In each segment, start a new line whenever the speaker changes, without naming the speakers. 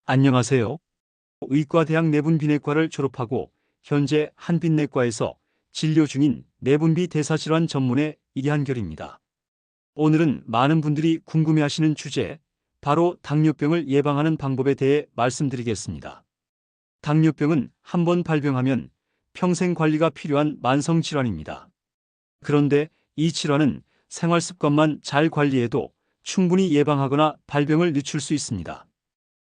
안녕하세요. 의과대학 내분비내과를 졸업하고 현재 한빛내과에서 진료 중인 내분비 대사질환 전문의 이한결입니다. 오늘은 많은 분들이 궁금해하시는 주제, 바로 당뇨병을 예방하는 방법에 대해 말씀드리겠습니다. 당뇨병은 한번 발병하면 평생 관리가 필요한 만성질환입니다. 그런데 이 질환은 생활습관만 잘 관리해도 충분히 예방하거나 발병을 늦출 수 있습니다.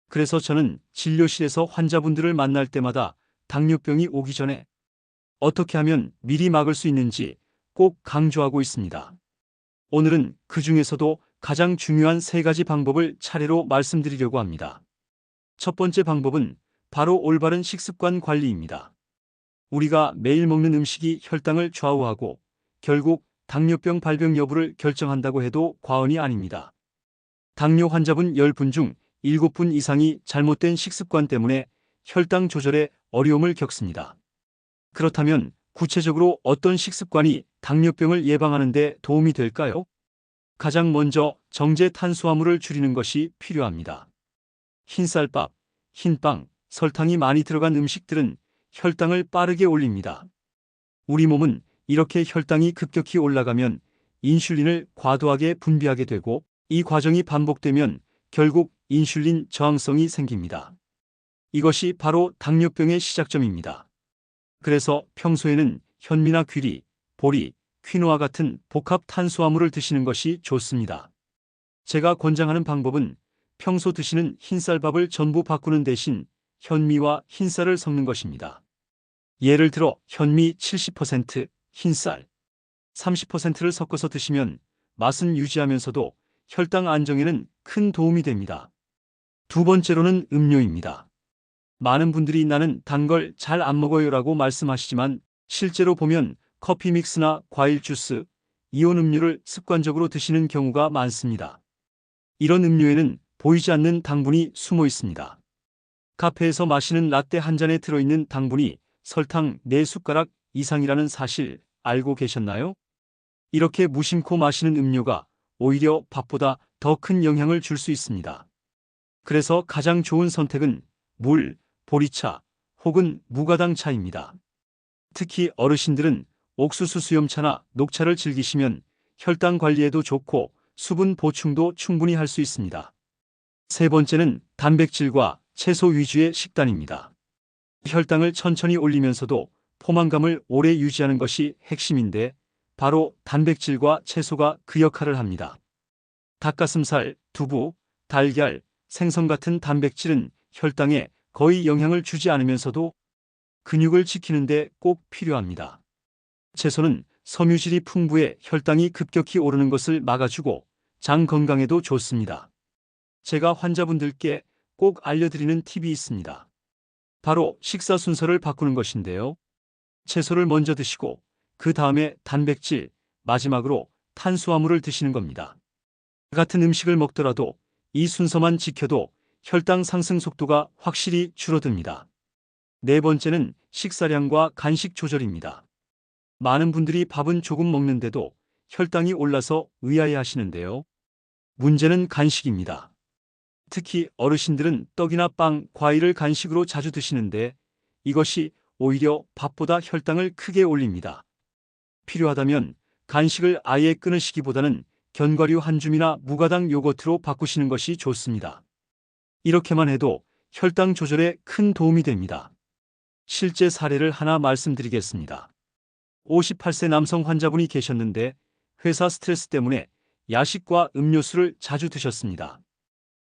그래서 저는 진료실에서 환자분들을 만날 때마다 당뇨병이 오기 전에 어떻게 하면 미리 막을 수 있는지 꼭 강조하고 있습니다. 오늘은 그 중에서도 가장 중요한 3가지 방법을 차례로 말씀드리려고 합니다. 첫 번째 방법은 바로 올바른 식습관 관리입니다. 우리가 매일 먹는 음식이 혈당을 좌우하고 결국 당뇨병 발병 여부를 결정한다고 해도 과언이 아닙니다. 당뇨 환자분 10분 중 7분 이상이 잘못된 식습관 때문에 혈당 조절에 어려움을 겪습니다. 그렇다면 구체적으로 어떤 식습관이 당뇨병을 예방하는 데 도움이 될까요? 가장 먼저 정제 탄수화물을 줄이는 것이 필요합니다. 흰쌀밥, 흰빵, 설탕이 많이 들어간 음식들은 혈당을 빠르게 올립니다. 우리 몸은 이렇게 혈당이 급격히 올라가면 인슐린을 과도하게 분비하게 되고, 이 과정이 반복되면 결국 인슐린 저항성이 생깁니다. 이것이 바로 당뇨병의 시작점입니다. 그래서 평소에는 현미나 귀리, 보리, 퀴노아 같은 복합 탄수화물을 드시는 것이 좋습니다. 제가 권장하는 방법은 평소 드시는 흰쌀밥을 전부 바꾸는 대신 현미와 흰쌀을 섞는 것입니다. 예를 들어 현미 70%, 흰쌀 30%를 섞어서 드시면 맛은 유지하면서도 혈당 안정에는 큰 도움이 됩니다. 두 번째로는 음료입니다. 많은 분들이 나는 단 걸 잘 안 먹어요라고 말씀하시지만 실제로 보면 커피 믹스나 과일 주스, 이온 음료를 습관적으로 드시는 경우가 많습니다. 이런 음료에는 보이지 않는 당분이 숨어 있습니다. 카페에서 마시는 라떼 한 잔에 들어있는 당분이 설탕 4숟가락 이상이라는 사실 알고 계셨나요? 이렇게 무심코 마시는 음료가 오히려 밥보다 더 큰 영향을 줄 수 있습니다. 그래서 가장 좋은 선택은 물, 보리차 혹은 무가당 차입니다. 특히 어르신들은 옥수수 수염차나 녹차를 즐기시면 혈당 관리에도 좋고 수분 보충도 충분히 할 수 있습니다. 세 번째는 단백질과 채소 위주의 식단입니다. 혈당을 천천히 올리면서도 포만감을 오래 유지하는 것이 핵심인데 바로 단백질과 채소가 그 역할을 합니다. 닭가슴살, 두부, 달걀, 생선 같은 단백질은 혈당에 거의 영향을 주지 않으면서도 근육을 지키는데 꼭 필요합니다. 채소는 섬유질이 풍부해 혈당이 급격히 오르는 것을 막아주고 장 건강에도 좋습니다. 제가 환자분들께 꼭 알려드리는 팁이 있습니다. 바로 식사 순서를 바꾸는 것인데요. 채소를 먼저 드시고 그 다음에 단백질, 마지막으로 탄수화물을 드시는 겁니다. 같은 음식을 먹더라도 이 순서만 지켜도 혈당 상승 속도가 확실히 줄어듭니다. 네 번째는 식사량과 간식 조절입니다. 많은 분들이 밥은 조금 먹는데도 혈당이 올라서 의아해 하시는데요. 문제는 간식입니다. 특히 어르신들은 떡이나 빵, 과일을 간식으로 자주 드시는데 이것이 오히려 밥보다 혈당을 크게 올립니다. 필요하다면 간식을 아예 끊으시기보다는 견과류 한 줌이나 무가당 요거트로 바꾸시는 것이 좋습니다. 이렇게만 해도 혈당 조절에 큰 도움이 됩니다. 실제 사례를 하나 말씀드리겠습니다. 58세 남성 환자분이 계셨는데 회사 스트레스 때문에 야식과 음료수를 자주 드셨습니다.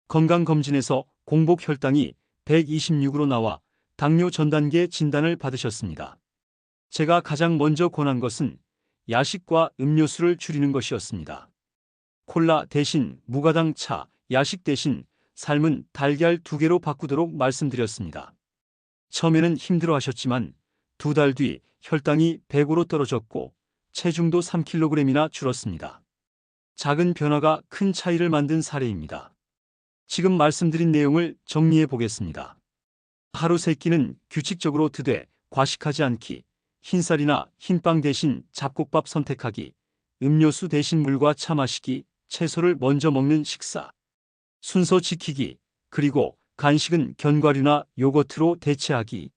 건강검진에서 공복 혈당이 126으로 나와 당뇨 전 단계 진단을 받으셨습니다. 제가 가장 먼저 권한 것은 야식과 음료수를 줄이는 것이었습니다. 콜라 대신 무가당 차, 야식 대신 삶은 달걀 2개로 바꾸도록 말씀드렸습니다. 처음에는 힘들어 하셨지만 2달 뒤 혈당이 105로 떨어졌고 체중도 3kg이나 줄었습니다. 작은 변화가 큰 차이를 만든 사례입니다. 지금 말씀드린 내용을 정리해 보겠습니다. 하루 3끼는 규칙적으로 드되 과식하지 않기, 흰쌀이나 흰빵 대신 잡곡밥 선택하기, 음료수 대신 물과 차 마시기, 채소를 먼저 먹는 식사, 순서 지키기, 그리고 간식은 견과류나 요거트로 대체하기.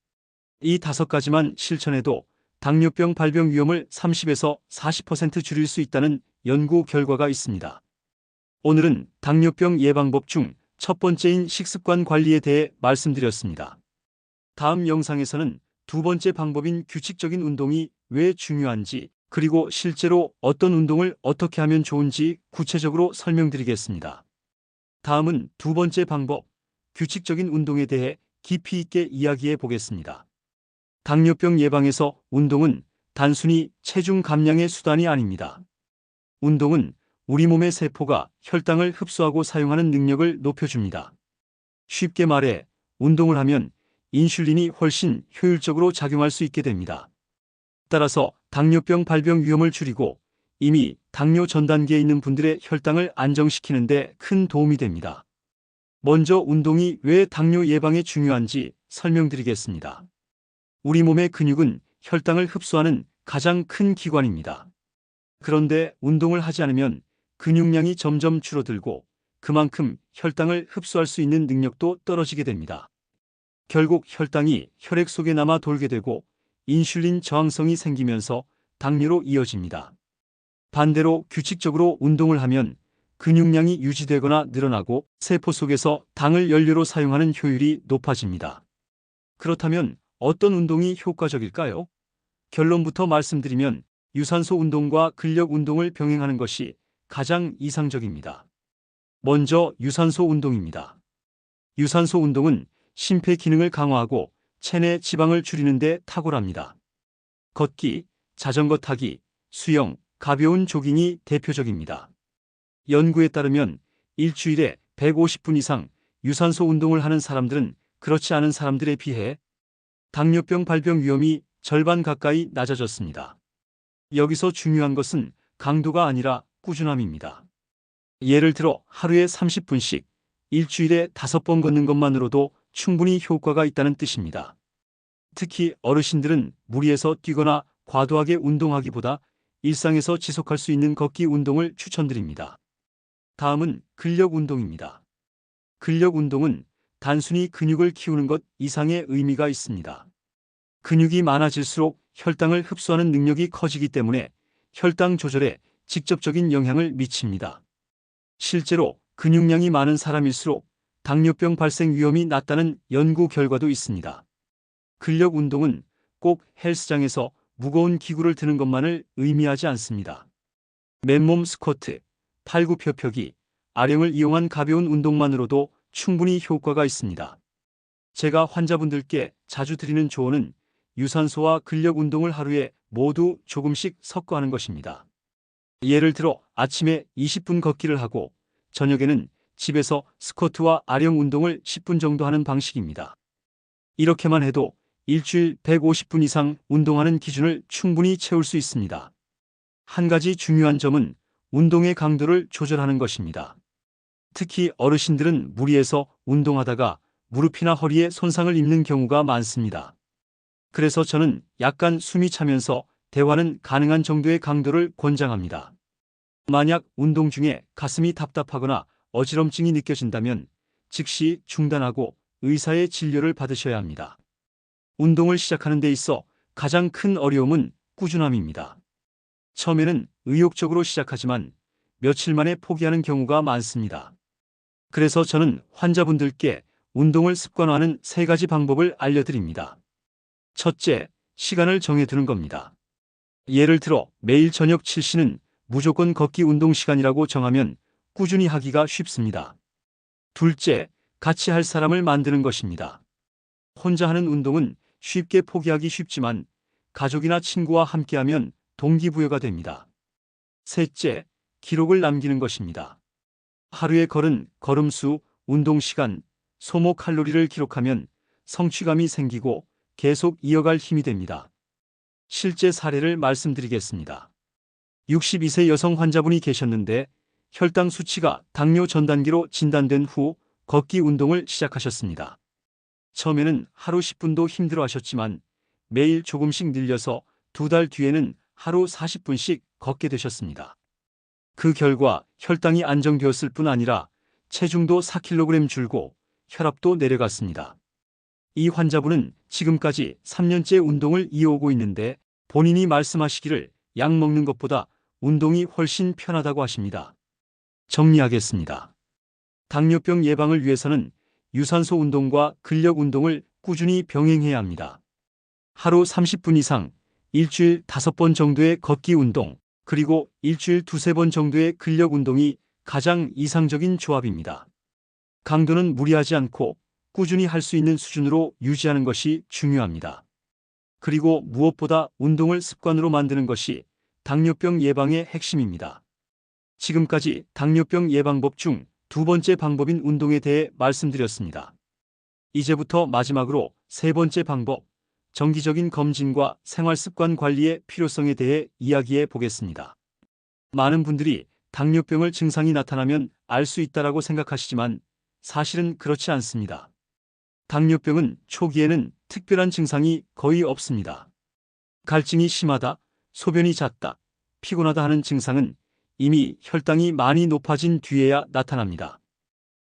이 5가지만 실천해도 당뇨병 발병 위험을 30에서 40% 줄일 수 있다는 연구 결과가 있습니다. 오늘은 당뇨병 예방법 중 첫 번째인 식습관 관리에 대해 말씀드렸습니다. 다음 영상에서는 두 번째 방법인 규칙적인 운동이 왜 중요한지, 그리고 실제로 어떤 운동을 어떻게 하면 좋은지 구체적으로 설명드리겠습니다. 다음은 두 번째 방법, 규칙적인 운동에 대해 깊이 있게 이야기해 보겠습니다. 당뇨병 예방에서 운동은 단순히 체중 감량의 수단이 아닙니다. 운동은 우리 몸의 세포가 혈당을 흡수하고 사용하는 능력을 높여줍니다. 쉽게 말해, 운동을 하면 인슐린이 훨씬 효율적으로 작용할 수 있게 됩니다. 따라서 당뇨병 발병 위험을 줄이고 이미 당뇨 전 단계에 있는 분들의 혈당을 안정시키는 데 큰 도움이 됩니다. 먼저 운동이 왜 당뇨 예방에 중요한지 설명드리겠습니다. 우리 몸의 근육은 혈당을 흡수하는 가장 큰 기관입니다. 그런데 운동을 하지 않으면 근육량이 점점 줄어들고 그만큼 혈당을 흡수할 수 있는 능력도 떨어지게 됩니다. 결국 혈당이 혈액 속에 남아 돌게 되고 인슐린 저항성이 생기면서 당뇨로 이어집니다. 반대로 규칙적으로 운동을 하면 근육량이 유지되거나 늘어나고 세포 속에서 당을 연료로 사용하는 효율이 높아집니다. 그렇다면 어떤 운동이 효과적일까요? 결론부터 말씀드리면 유산소 운동과 근력 운동을 병행하는 것이 가장 이상적입니다. 먼저 유산소 운동입니다. 유산소 운동은 심폐 기능을 강화하고 체내 지방을 줄이는 데 탁월합니다. 걷기, 자전거 타기, 수영, 가벼운 조깅이 대표적입니다. 연구에 따르면 일주일에 150분 이상 유산소 운동을 하는 사람들은 그렇지 않은 사람들에 비해 당뇨병 발병 위험이 절반 가까이 낮아졌습니다. 여기서 중요한 것은 강도가 아니라 꾸준함입니다. 예를 들어 하루에 30분씩 일주일에 5번 걷는 것만으로도 충분히 효과가 있다는 뜻입니다. 특히 어르신들은 무리해서 뛰거나 과도하게 운동하기보다 일상에서 지속할 수 있는 걷기 운동을 추천드립니다. 다음은 근력 운동입니다. 근력 운동은 단순히 근육을 키우는 것 이상의 의미가 있습니다. 근육이 많아질수록 혈당을 흡수하는 능력이 커지기 때문에 혈당 조절에 직접적인 영향을 미칩니다. 실제로 근육량이 많은 사람일수록 당뇨병 발생 위험이 낮다는 연구 결과도 있습니다. 근력 운동은 꼭 헬스장에서 무거운 기구를 드는 것만을 의미하지 않습니다. 맨몸 스쿼트, 팔굽혀펴기, 아령을 이용한 가벼운 운동만으로도 충분히 효과가 있습니다. 제가 환자분들께 자주 드리는 조언은 유산소와 근력 운동을 하루에 모두 조금씩 섞어 하는 것입니다. 예를 들어 아침에 20분 걷기를 하고 저녁에는 집에서 스쿼트와 아령 운동을 10분 정도 하는 방식입니다. 이렇게만 해도 일주일 150분 이상 운동하는 기준을 충분히 채울 수 있습니다. 한 가지 중요한 점은 운동의 강도를 조절하는 것입니다. 특히 어르신들은 무리해서 운동하다가 무릎이나 허리에 손상을 입는 경우가 많습니다. 그래서 저는 약간 숨이 차면서 대화는 가능한 정도의 강도를 권장합니다. 만약 운동 중에 가슴이 답답하거나 어지럼증이 느껴진다면 즉시 중단하고 의사의 진료를 받으셔야 합니다. 운동을 시작하는 데 있어 가장 큰 어려움은 꾸준함입니다. 처음에는 의욕적으로 시작하지만 며칠 만에 포기하는 경우가 많습니다. 그래서 저는 환자분들께 운동을 습관화하는 3가지 방법을 알려드립니다. 첫째, 시간을 정해두는 겁니다. 예를 들어 매일 저녁 7시는 무조건 걷기 운동 시간이라고 정하면 꾸준히 하기가 쉽습니다. 둘째, 같이 할 사람을 만드는 것입니다. 혼자 하는 운동은 쉽게 포기하기 쉽지만 가족이나 친구와 함께하면 동기부여가 됩니다. 셋째, 기록을 남기는 것입니다. 하루에 걸은 걸음수, 운동시간, 소모 칼로리를 기록하면 성취감이 생기고 계속 이어갈 힘이 됩니다. 실제 사례를 말씀드리겠습니다. 62세 여성 환자분이 계셨는데 혈당 수치가 당뇨 전 단계로 진단된 후 걷기 운동을 시작하셨습니다. 처음에는 하루 10분도 힘들어하셨지만 매일 조금씩 늘려서 2달 뒤에는 하루 40분씩 걷게 되셨습니다. 그 결과 혈당이 안정되었을 뿐 아니라 체중도 4kg 줄고 혈압도 내려갔습니다. 이 환자분은 지금까지 3년째 운동을 이어오고 있는데 본인이 말씀하시기를 약 먹는 것보다 운동이 훨씬 편하다고 하십니다. 정리하겠습니다. 당뇨병 예방을 위해서는 유산소 운동과 근력 운동을 꾸준히 병행해야 합니다. 하루 30분 이상, 일주일 5번 정도의 걷기 운동, 그리고 일주일 2~3번 정도의 근력 운동이 가장 이상적인 조합입니다. 강도는 무리하지 않고 꾸준히 할 수 있는 수준으로 유지하는 것이 중요합니다. 그리고 무엇보다 운동을 습관으로 만드는 것이 당뇨병 예방의 핵심입니다. 지금까지 당뇨병 예방법 중 2번째 방법인 운동에 대해 말씀드렸습니다. 이제부터 마지막으로 3번째 방법, 정기적인 검진과 생활습관 관리의 필요성에 대해 이야기해 보겠습니다. 많은 분들이 당뇨병을 증상이 나타나면 알 수 있다라고 생각하시지만 사실은 그렇지 않습니다. 당뇨병은 초기에는 특별한 증상이 거의 없습니다. 갈증이 심하다, 소변이 잦다, 피곤하다 하는 증상은 이미 혈당이 많이 높아진 뒤에야 나타납니다.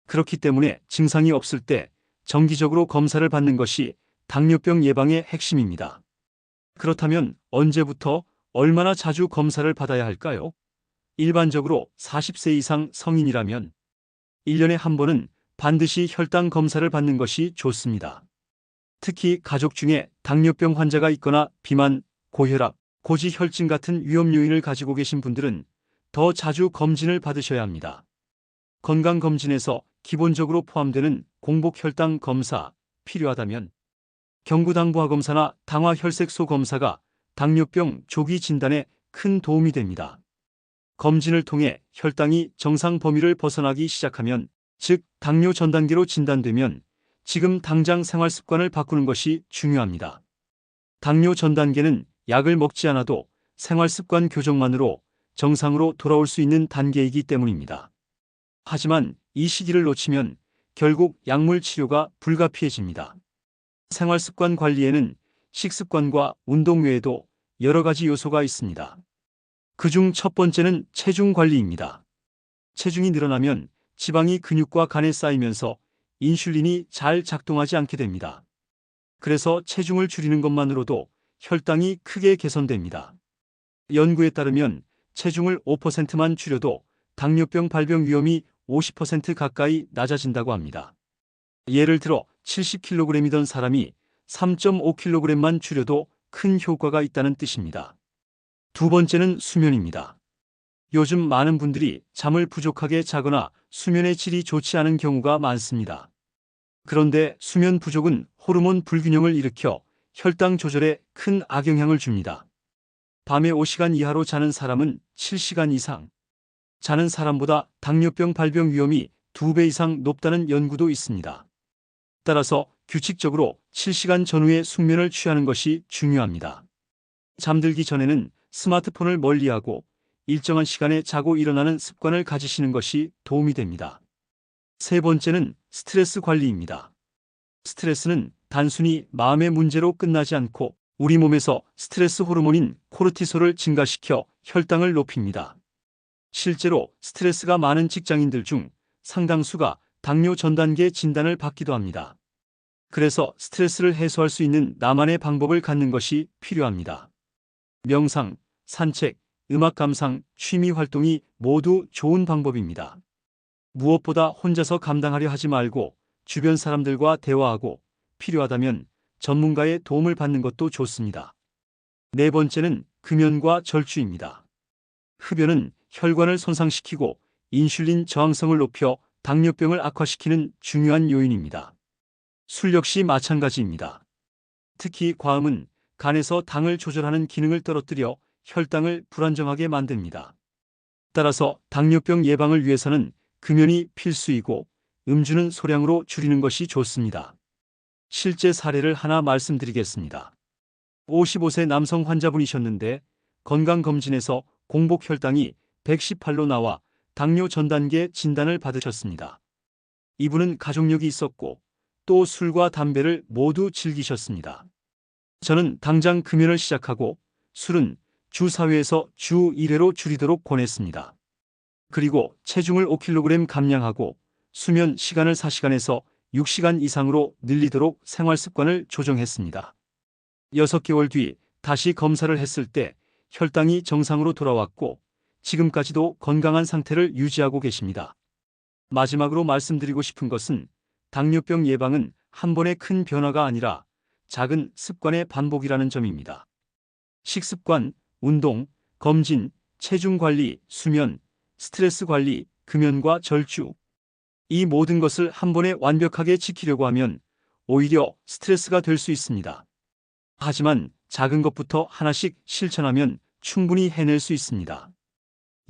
그렇기 때문에 증상이 없을 때 정기적으로 검사를 받는 것이 당뇨병 예방의 핵심입니다. 그렇다면 언제부터 얼마나 자주 검사를 받아야 할까요? 일반적으로 40세 이상 성인이라면 1년에 한 번은 반드시 혈당 검사를 받는 것이 좋습니다. 특히 가족 중에 당뇨병 환자가 있거나 비만, 고혈압, 고지혈증 같은 위험 요인을 가지고 계신 분들은 더 자주 검진을 받으셔야 합니다. 건강검진에서 기본적으로 포함되는 공복혈당 검사, 필요하다면 경구당부화 검사나 당화혈색소 검사가 당뇨병 조기 진단에 큰 도움이 됩니다. 검진을 통해 혈당이 정상 범위를 벗어나기 시작하면, 즉 당뇨 전 단계로 진단되면 지금 당장 생활 습관을 바꾸는 것이 중요합니다. 당뇨 전 단계는 약을 먹지 않아도 생활 습관 교정만으로 정상으로 돌아올 수 있는 단계이기 때문입니다. 하지만 이 시기를 놓치면 결국 약물 치료가 불가피해집니다. 생활 습관 관리에는 식습관과 운동 외에도 여러 가지 요소가 있습니다. 그중 첫 번째는 체중 관리입니다. 체중이 늘어나면 지방이 근육과 간에 쌓이면서 인슐린이 잘 작동하지 않게 됩니다. 그래서 체중을 줄이는 것만으로도 혈당이 크게 개선됩니다. 연구에 따르면 체중을 5%만 줄여도 당뇨병 발병 위험이 50% 가까이 낮아진다고 합니다. 예를 들어 70kg이던 사람이 3.5kg만 줄여도 큰 효과가 있다는 뜻입니다. 두 번째는 수면입니다. 요즘 많은 분들이 잠을 부족하게 자거나 수면의 질이 좋지 않은 경우가 많습니다. 그런데 수면 부족은 호르몬 불균형을 일으켜 혈당 조절에 큰 악영향을 줍니다. 밤에 5시간 이하로 자는 사람은 7시간 이상 자는 사람보다 당뇨병 발병 위험이 2배 이상 높다는 연구도 있습니다. 따라서 규칙적으로 7시간 전후의 숙면을 취하는 것이 중요합니다. 잠들기 전에는 스마트폰을 멀리하고 일정한 시간에 자고 일어나는 습관을 가지시는 것이 도움이 됩니다. 세 번째는 스트레스 관리입니다. 스트레스는 단순히 마음의 문제로 끝나지 않고 우리 몸에서 스트레스 호르몬인 코르티솔을 증가시켜 혈당을 높입니다. 실제로 스트레스가 많은 직장인들 중 상당수가 당뇨 전 단계 진단을 받기도 합니다. 그래서 스트레스를 해소할 수 있는 나만의 방법을 갖는 것이 필요합니다. 명상, 산책, 음악 감상, 취미 활동이 모두 좋은 방법입니다. 무엇보다 혼자서 감당하려 하지 말고 주변 사람들과 대화하고 필요하다면 전문가의 도움을 받는 것도 좋습니다. 네 번째는 금연과 절주입니다. 흡연은 혈관을 손상시키고 인슐린 저항성을 높여 당뇨병을 악화시키는 중요한 요인입니다. 술 역시 마찬가지입니다. 특히 과음은 간에서 당을 조절하는 기능을 떨어뜨려 혈당을 불안정하게 만듭니다. 따라서 당뇨병 예방을 위해서는 금연이 필수이고 음주는 소량으로 줄이는 것이 좋습니다. 실제 사례를 하나 말씀드리겠습니다. 55세 남성 환자분이셨는데 건강검진에서 공복 혈당이 118로 나와 당뇨 전 단계 진단을 받으셨습니다. 이분은 가족력이 있었고 또 술과 담배를 모두 즐기셨습니다. 저는 당장 금연을 시작하고 술은 주 4회에서 주 1회로 줄이도록 권했습니다. 그리고 체중을 5kg 감량하고 수면 시간을 4시간에서 6시간 이상으로 늘리도록 생활 습관을 조정했습니다. 6개월 뒤 다시 검사를 했을 때 혈당이 정상으로 돌아왔고 지금까지도 건강한 상태를 유지하고 계십니다. 마지막으로 말씀드리고 싶은 것은 당뇨병 예방은 한 번의 큰 변화가 아니라 작은 습관의 반복이라는 점입니다. 식습관, 운동, 검진, 체중 관리, 수면, 스트레스 관리, 금연과 절주. 이 모든 것을 한 번에 완벽하게 지키려고 하면 오히려 스트레스가 될 수 있습니다. 하지만 작은 것부터 하나씩 실천하면 충분히 해낼 수 있습니다.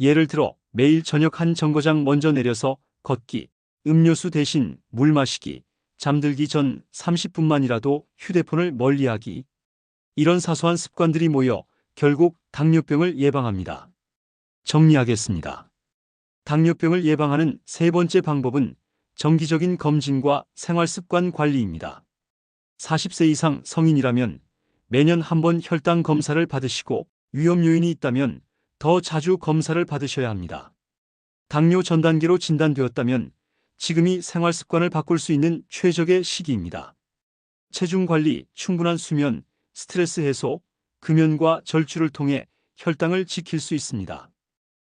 예를 들어 매일 저녁 한 정거장 먼저 내려서 걷기, 음료수 대신 물 마시기, 잠들기 전 30분만이라도 휴대폰을 멀리하기. 이런 사소한 습관들이 모여 결국 당뇨병을 예방합니다. 정리하겠습니다. 당뇨병을 예방하는 세 번째 방법은 정기적인 검진과 생활습관 관리입니다. 40세 이상 성인이라면 매년 한 번 혈당 검사를 받으시고 위험 요인이 있다면 더 자주 검사를 받으셔야 합니다. 당뇨 전 단계로 진단되었다면 지금이 생활습관을 바꿀 수 있는 최적의 시기입니다. 체중 관리, 충분한 수면, 스트레스 해소, 금연과 절주를 통해 혈당을 지킬 수 있습니다.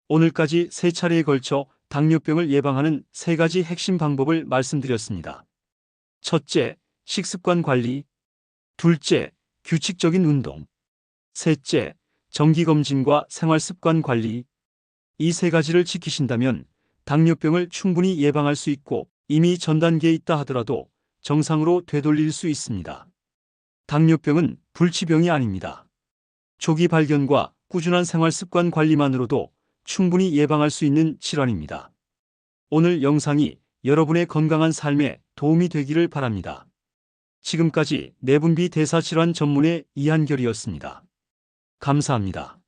오늘까지 3차례에 걸쳐 당뇨병을 예방하는 3가지 핵심 방법을 말씀드렸습니다. 첫째, 식습관 관리. 둘째, 규칙적인 운동. 셋째, 정기검진과 생활습관 관리. 이 3가지를 지키신다면 당뇨병을 충분히 예방할 수 있고 이미 전 단계에 있다 하더라도 정상으로 되돌릴 수 있습니다. 당뇨병은 불치병이 아닙니다. 조기 발견과 꾸준한 생활습관 관리만으로도 충분히 예방할 수 있는 질환입니다. 오늘 영상이 여러분의 건강한 삶에 도움이 되기를 바랍니다. 지금까지 내분비 대사질환 전문의 이한결이었습니다. 감사합니다.